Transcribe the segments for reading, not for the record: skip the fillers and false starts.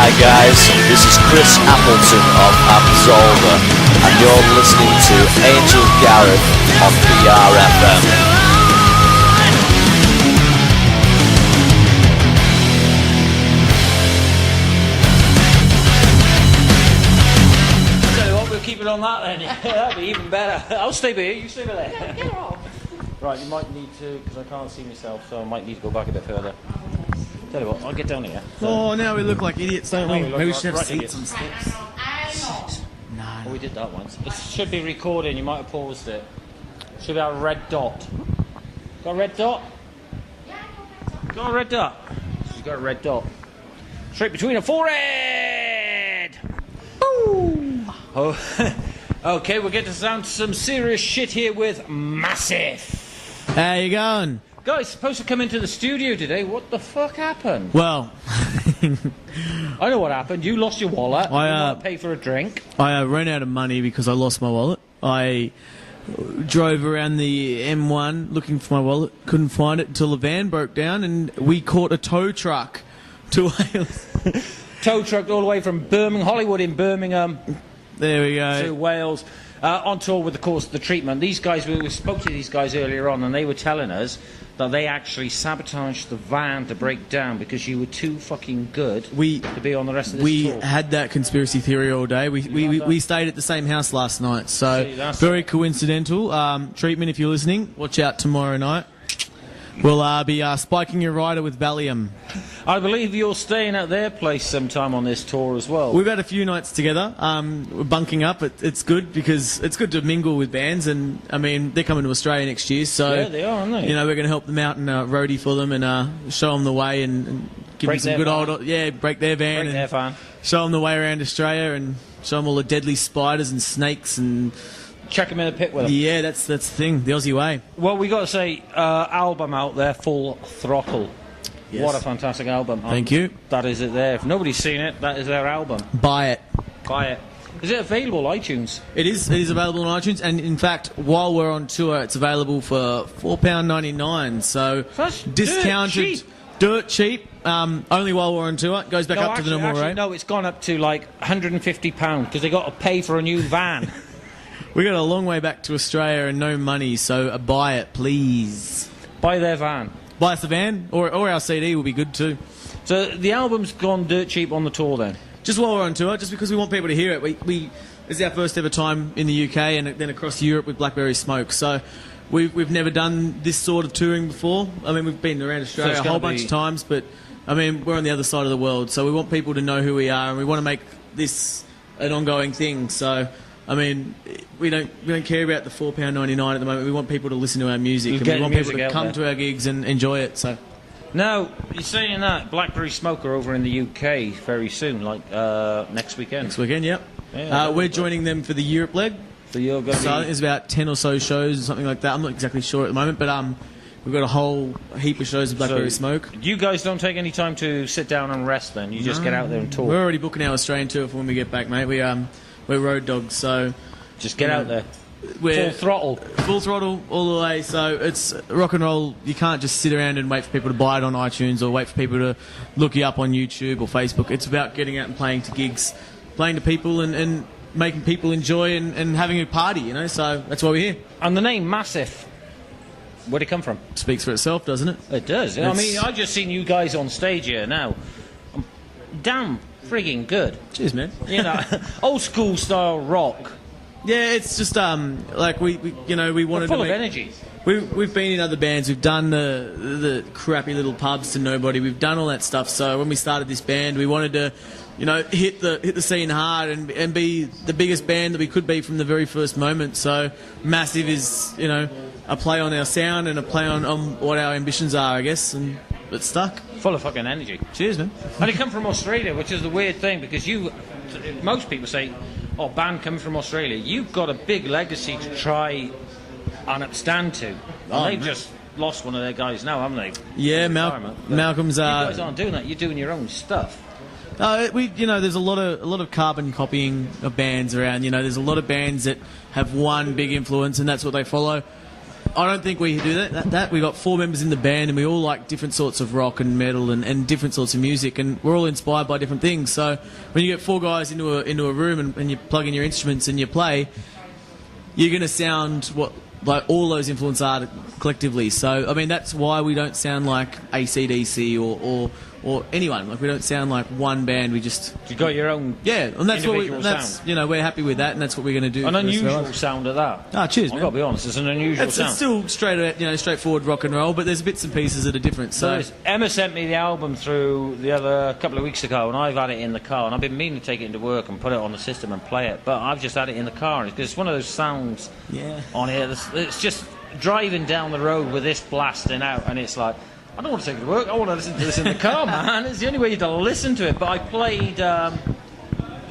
Hi guys, this is Chris Appleton of Absolver, and you're listening to Angel Gareth on BRFM. Keep it on that then. Yeah, that'd be even better. I'll stay here, you stay there. Yeah, get off. Right, you might need to, because I can't see myself, so I might need to go back a bit further. Tell you what, I'll get down here. Oh, now we look like idiots, don't we? Maybe we should have seats and steps. No. Oh, we did that once. It should be recording, you might have paused it. Should have a red dot. Got a red dot? Got a red dot. She's got a red dot. Straight between her forehead! Boom! Oh, okay, we'll get to some serious shit here with Massive. How you going? Guys, supposed to come into the studio today. What the fuck happened? Well, I know what happened. You lost your wallet. You want to pay for a drink. I ran out of money because I lost my wallet. I drove around the M1 looking for my wallet, couldn't find it until the van broke down, and we caught a tow truck to Wales. Tow truck all the way from Birmingham, Hollywood in Birmingham. There we go. To Wales, on tour with, of course, the treatment. These guys, we spoke to these guys earlier on, and they were telling us that they actually sabotaged the van to break down because you were too fucking good to be on the rest of this tour. We had that conspiracy theory all day. We stayed at the same house last night, so very coincidental. Treatment, if you're listening, watch out tomorrow night. We'll be spiking your rider with Valium. I believe you're staying at their place sometime on this tour as well. We've had a few nights together. We're bunking up. It's good because it's good to mingle with bands, and I mean they're coming to Australia next year, so yeah, they are, aren't they? You know, we're going to help them out and roadie for them and show them the way and give them some good old break their van, break their van, show them the way around Australia and show them all the deadly spiders and snakes and. Check them in the pit with them. Yeah, that's the thing, the Aussie way. Well, we got to say, album out there, Full Throttle. Yes. What a fantastic album. Thank you. That is it there. If nobody's seen it, that is their album. Buy it. Buy it. Is it available on iTunes? It is available on iTunes, and in fact, while we're on tour, it's available for £4.99. So that's discounted, dirt cheap. Only while we're on tour. It goes back up to the normal rate. No, it's gone up to like £150 because they got to pay for a new van. We got a long way back to Australia and no money, so buy it, please. Buy their van. Buy us the van, or our CD will be good too. So the album's gone dirt cheap on the tour then? Just while we're on tour, just because we want people to hear it. This is our first ever time in the UK and then across Europe with Blackberry Smoke, so we've never done this sort of touring before. I mean, we've been around Australia a whole bunch of times, but I mean, we're on the other side of the world, so we want people to know who we are and we want to make this an ongoing thing, so... I mean, we don't care about the £4.99 at the moment. We want people to listen to our music, and we want people to come to our gigs and enjoy it. So, now you're saying that Blackberry Smoke are over in the UK very soon, like next weekend. Next weekend, yep. Yeah, we're joining them for the Europe leg. So you're going. So I think there's about 10 or so shows, or something like that. I'm not exactly sure at the moment, but we've got a whole heap of shows of Blackberry Smoke. You guys don't take any time to sit down and rest. Then you just get out there and tour. We're already booking our Australian tour for when we get back, mate. We're road dogs, so... Just get out there. We're full throttle. Full throttle all the way, so it's rock and roll. You can't just sit around and wait for people to buy it on iTunes or wait for people to look you up on YouTube or Facebook. It's about getting out and playing to gigs, playing to people and making people enjoy and having a party, you know, so that's why we're here. And the name Massive, where'd it come from? Speaks for itself, doesn't it? It does. I mean, I've just seen you guys on stage here now. Damn frigging good. Cheers, man. You know, old school style rock. Yeah, it's just like we wanted full to of energy. We've been in other bands. We've done the crappy little pubs to nobody. We've done all that stuff. So when we started this band, we wanted to, you know, hit the scene hard and be the biggest band that we could be from the very first moment. So Massive is, you know, a play on our sound and a play on what our ambitions are, I guess, and it's stuck. Full of fucking energy. Cheers, man. And you come from Australia, which is the weird thing, because most people say, oh, band coming from Australia. You've got a big legacy to try and stand to. And they've just lost one of their guys now, haven't they? Yeah, Malcolm's... you guys aren't doing that. You're doing your own stuff. There's a lot of carbon copying of bands around. You know, there's a lot of bands that have one big influence, and that's what they follow. I don't think we do that. We got 4 members in the band, and we all like different sorts of rock and metal and different sorts of music, and we're all inspired by different things. So when you get 4 guys into a room and you plug in your instruments and you play, you're going to sound what like all those influences are collectively. So I mean, that's why we don't sound like AC/DC or anyone. Like, we don't sound like one band. We just... You got your own and that's what individual sound. You know, we're happy with that, and that's what we're going to do. An unusual sound at that. Ah, cheers, I've man. got to be honest, it's an unusual sound. It's still straightforward rock and roll, but there's bits and pieces that are different. So Emma sent me the album through the other couple of weeks ago, and I've had it in the car, and I've been meaning to take it into work and put it on the system and play it, but I've just had it in the car, because it's one of those sounds on here. It's just driving down the road with this blasting out, and it's like, I don't want to take it to work. I want to listen to this in the car, man. It's the only way to listen to it. But I played the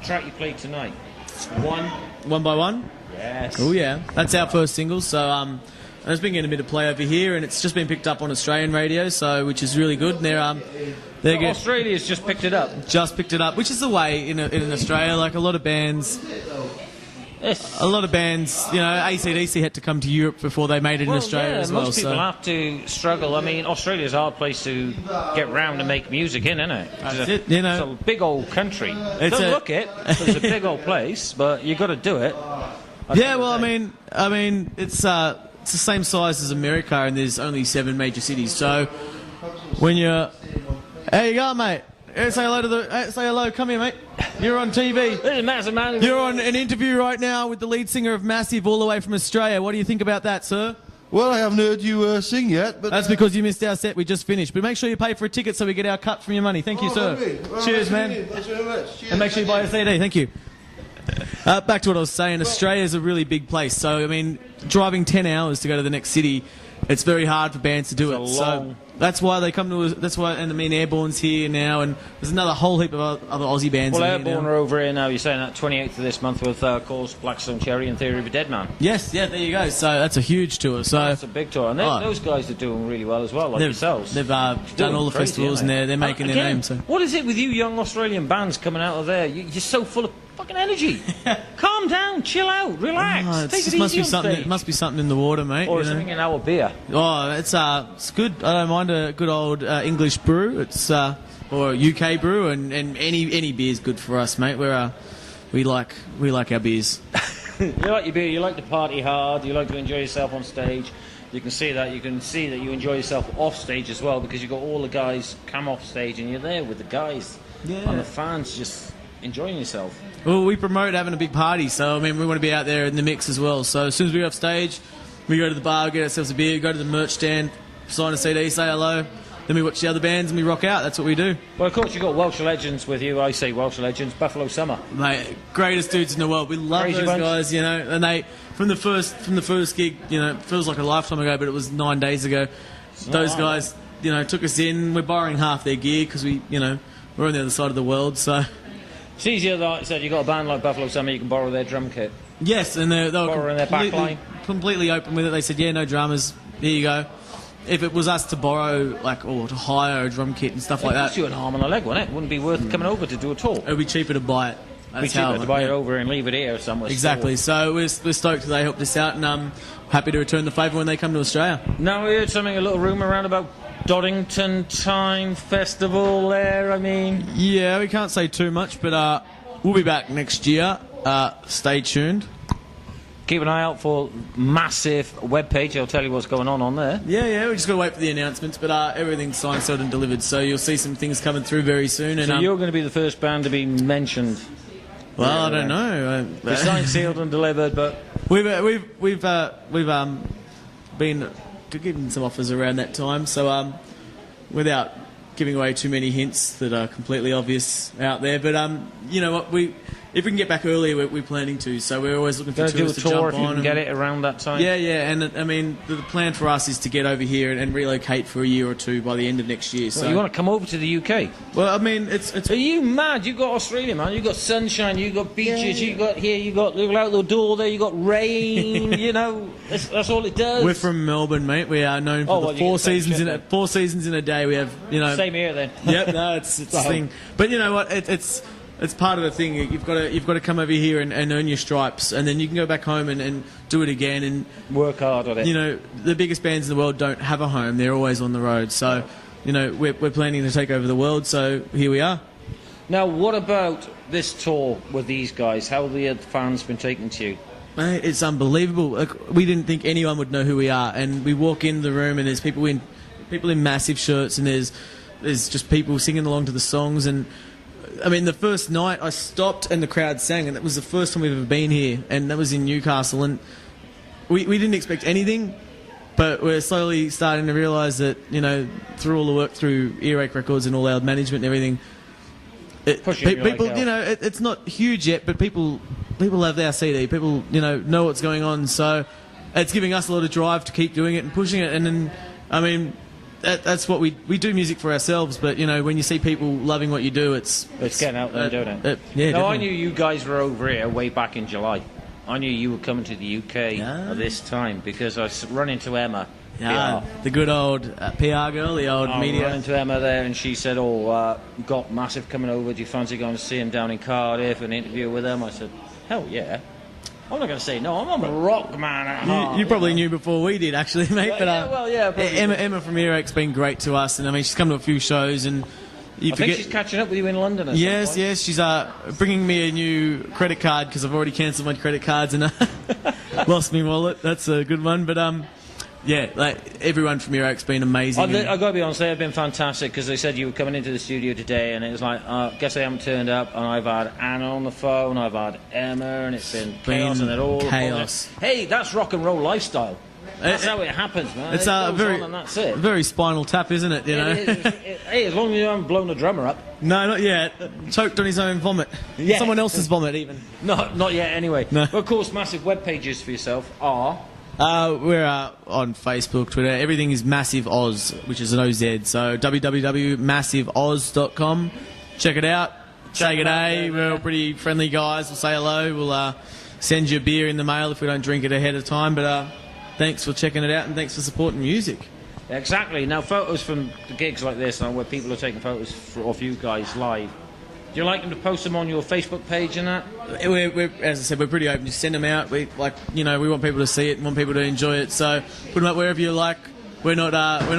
track you played tonight. One by One. Yes. Oh yeah, that's our first single. So it's been getting a bit of play over here, and it's just been picked up on Australian radio, so which is really good. And Australia's just picked it up. Just picked it up, which is the way in Australia. Like a lot of bands. A lot of bands, you know, AC/DC had to come to Europe before they made it in Australia as well. Most people have to struggle. I mean, Australia's a hard place to get round and make music in, isn't it? That's it, you know. It's a big old country. Don't look it. It's a big old place, but you got to do it. I mean, it's the same size as America, and there's only 7 major cities. So when you're, there you go, mate. Say hello. Come here, mate. You're on TV. This is Massive Man. You're on an interview right now with the lead singer of Massive, all the way from Australia. What do you think about that, sir? Well, I haven't heard you sing yet, but... That's because you missed our set. We just finished. But make sure you pay for a ticket so we get our cut from your money. Thank you, sir. Well, cheers, man. Thanks very much. Cheers. And make sure you buy a CD. Thank you. Back to what I was saying. Australia's a really big place. So, I mean, driving 10 hours to go to the next city, it's very hard for bands to do it. So that's why they come to us. That's why, and I mean, Airborne's here now, and there's another whole heap of other Aussie bands. Well, Airborne are over here now. You're saying that 28th of this month with, of course, Blackstone Cherry and Theory of a Dead Man. Yes, yeah, there you go. So that's a huge tour. So that's a big tour, and those guys are doing really well as well, like yourselves. They've done all the festivals, and they're making their name. So what is it with you young Australian bands coming out of there? You're so full of fucking energy. Calm down, chill out, relax. Take it easy on stage. It must be something in the water, mate. Or something in our beer. Oh, it's good. I don't mind a good old English brew. It's or UK brew, and any beer's good for us, mate. We like our beers. You like your beer. You like to party hard. You like to enjoy yourself on stage. You can see that. You can see that you enjoy yourself off stage as well, because you've got all the guys come off stage, and you're there with the guys and the fans, just enjoying yourself. Well, we promote having a big party, so I mean, we want to be out there in the mix as well. So as soon as we go off stage, we go to the bar, get ourselves a beer, go to the merch stand, sign a CD, say hello. Then we watch the other bands and we rock out. That's what we do. Well, of course, you've got Welsh legends with you. I say Welsh legends. Buffalo Summer. Mate, greatest dudes in the world. We love those guys, you know. And they, from the first gig, you know, it feels like a lifetime ago, but it was 9 days ago. Those guys, you know, took us in. We're borrowing half their gear because we're on the other side of the world, so... It's easier, like I said, you've got a band like Buffalo Summer, you can borrow their drum kit. Yes, and they were completely open with it. They said, yeah, no drummers, here you go. If it was us to borrow, or to hire a drum kit and stuff like that... It cost you an arm and a leg, wouldn't it? Wouldn't be worth coming over to do a tour. It would be cheaper to buy it. It'd be cheaper to buy it over and leave it here somewhere. Exactly, so we're stoked that they helped us out, and I'm happy to return the favour when they come to Australia. Now, we heard a little rumour around about Doddington Time Festival there, I mean... Yeah, we can't say too much, but we'll be back next year. Stay tuned. Keep an eye out for massive webpage. I'll tell you what's going on there. Yeah, we just got to wait for the announcements, but everything's signed, sealed and delivered, so you'll see some things coming through very soon. And so you're going to be the first band to be mentioned. Well, I don't know. It's signed, sealed and delivered, but... We've been getting some offers around that time, so without giving away too many hints that are completely obvious out there, but you know what, if we can get back earlier, we're planning to, so we're always looking for tours to jump on. If you can get it around that time. Yeah, and I mean, the plan for us is to get over here and relocate for a year or two by the end of next year. So you want to come over to the UK? Well, I mean, it's... Are you mad? You've got Australia, man. You've got sunshine, you've got beaches, you've got here, you've got look out the door there, you've got rain, you know, that's all it does. We're from Melbourne, mate. We are known for the 4 seasons in a day. We have, you know... Same here, then. Yep, no, it's a thing. But you know what, it's it's part of the thing. You've got to come over here and earn your stripes, and then you can go back home and do it again and work hard on it. You know, the biggest bands in the world don't have a home; they're always on the road. So, you know, we're planning to take over the world. So here we are. Now, what about this tour with these guys? How have the fans been taken to you? Mate, it's unbelievable. Like, we didn't think anyone would know who we are, and we walk in the room and there's people in massive shirts, and there's just people singing along to the songs. And I mean, the first night I stopped and the crowd sang, and that was the first time we've ever been here, and that was in Newcastle. And we didn't expect anything, but we're slowly starting to realise that, you know, through all the work through Earache Records and all our management and everything, people, you know, it's not huge yet, but people have their CD. People, you know what's going on. So it's giving us a lot of drive to keep doing it and pushing it. And then, I mean, that's what we do music for ourselves. But, you know, when you see people loving what you do, it's getting out there, don't it? Yeah. Now, Definitely. I knew you guys were over here way back in July. I knew you were coming to the UK at this time because I run into Emma. Yeah, PR. the good old PR girl, the old media. I ran into Emma there, and she said, got Massive coming over. Do you fancy going to see him down in Cardiff and interview with him? I said, hell yeah. I'm not going to say no. I'm a rock man at heart. You probably knew before we did, actually, mate. Emma from Earache's been great to us, and I mean, she's come to a few shows, and I think she's catching up with you in London. Yes, she's bringing me a new credit card because I've already cancelled my credit cards and lost my wallet. That's a good one, but yeah, like everyone from Earache's been amazing. I've got to be honest, they've been fantastic because they said you were coming into the studio today, and it was like, guess they haven't turned up. And I've had Anna on the phone, I've had Emma, and it's been chaos, and it all chaos. Hey, that's rock and roll lifestyle. That's how it happens, man. It's and that's it. Very Spinal Tap, isn't it? You know. Hey, as long as you haven't blown the drummer up. No, not yet. Choked on his own vomit. Yeah. Someone else's vomit, even. No, not yet. Anyway. No. But of course, massive web pages for yourself are. We're on Facebook, Twitter. Everything is Massive Oz, which is an OZ. So www.massiveoz.com. Check it out. Say good day. We're all pretty friendly guys. We'll say hello. We'll send you a beer in the mail if we don't drink it ahead of time. But thanks for checking it out, and thanks for supporting music. Exactly. Now, photos from the gigs like this, where people are taking photos of you guys live. Do you like them to post them on your Facebook page and that? As I said, we're pretty open. Just send them out. We want people to see it and want people to enjoy it. So put them up wherever you like. We're not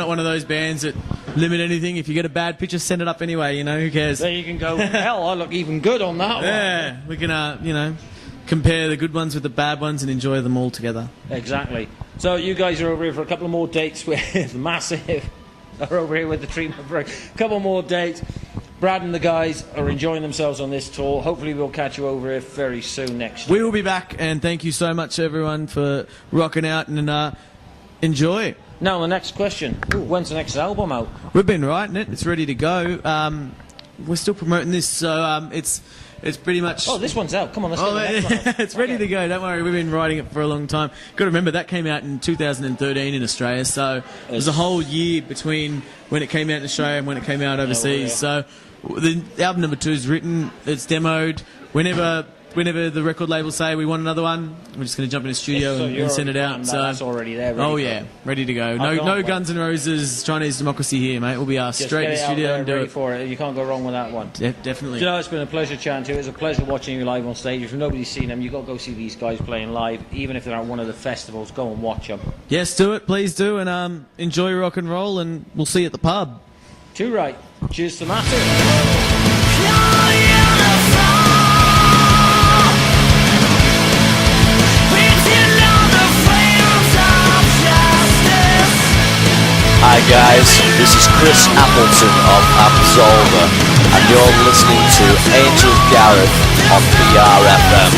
one of those bands that limit anything. If you get a bad picture, send it up anyway. You know, who cares? There you can go. Hell, I look even good on that one. Yeah, we can compare the good ones with the bad ones and enjoy them all together. Exactly. So you guys are over here for a couple of more dates with Massive. Are over here with the treatment break. A couple more dates. Brad and the guys are enjoying themselves on this tour. Hopefully we'll catch you over here very soon next year. We will be back, and thank you so much, everyone, for rocking out and enjoy. Now, the next question. When's the next album out? We've been writing it. It's ready to go. We're still promoting this, so it's pretty much... Oh, this one's out. Come on, let's get the next one out. It's ready to go. Don't worry. We've been writing it for a long time. Got to remember, that came out in 2013 in Australia, so it was a whole year between when it came out in Australia and when it came out overseas. So the album number 2 is written. It's demoed. Whenever the record labels say we want another one, we're just going to jump in the studio and send it out. So that's already there. Ready to go. No Guns N' Roses, Chinese Democracy here, mate. We'll be straight in the studio and do it. For it. You can't go wrong with that one. Definitely. You know, it's been a pleasure chatting to you. It's a pleasure watching you live on stage. If nobody's seen them, you've got to go see these guys playing live. Even if they're at one of the festivals, go and watch them. Yes, do it. Please do. And enjoy rock and roll, and we'll see you at the pub. Too right. Cheers to Massive. Hi guys, this is Chris Appleton of Absolver, and you're listening to Angel Gareth on BRFM.